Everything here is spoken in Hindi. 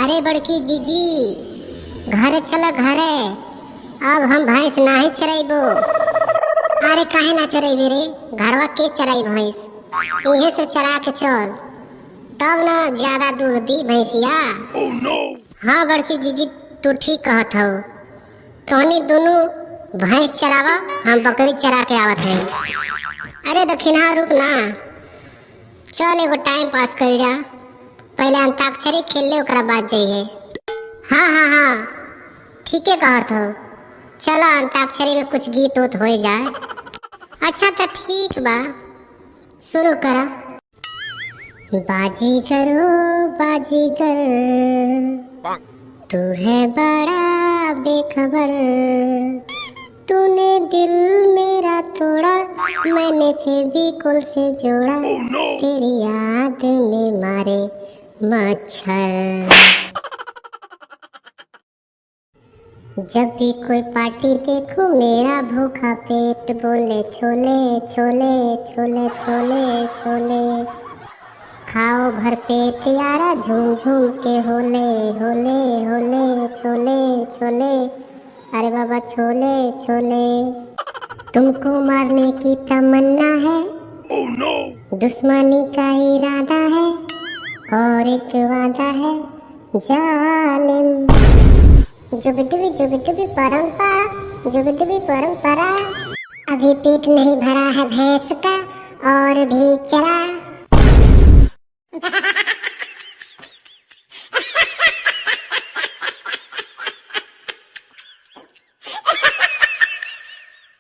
अरे बड़की जीजी, घरे चलो घरे। अब हम भैंस नाही चराइबो। अरे काहे ना चराइबे रे, घरवा के चराई भैंस, इहे से चरा के चल, तब ना ज्यादा दूध दी भैंसिया। Oh no! हाँ बड़की जीजी, तू ठीक कहत हो। तोहनी दोनों भैंस चरावा, हम बकरी चरा के आवत है। अरे दखिना रुक ना, चल एगो टाइम पास कर जा, पहले अंताक्षरी खेल ले ओकरा बाद जाइए। हाँ हाँ हाँ ठीक है कहत हो, चलो अंताक्षरी में कुछ गीत उत हो जाए। अच्छा तो ठीक बा, शुरू करा। बाजीगर ओ बाजीगर, तू है बड़ा बेखबर, तूने दिल मेरा तोड़ा, मैंने फेविकोल से जोड़ा। Oh no! तेरी याद में मारे मच्छर। जब भी कोई पार्टी देखूं, मेरा भूखा पेट बोले छोले छोले छोले छोले छोले। खाओ भर पेट यारा, झूम झूम के होले होले होले छोले छोले। अरे बाबा छोले छोले। तुमको मारने की तमन्ना है, Oh no! दुश्मनी का इरादा है, और एक वादा है जालिम। जुबिडुबी परंपरा, जुबिडुबी परंपरा। अभी पेट नहीं भरा है भैंस का, और भी चरा।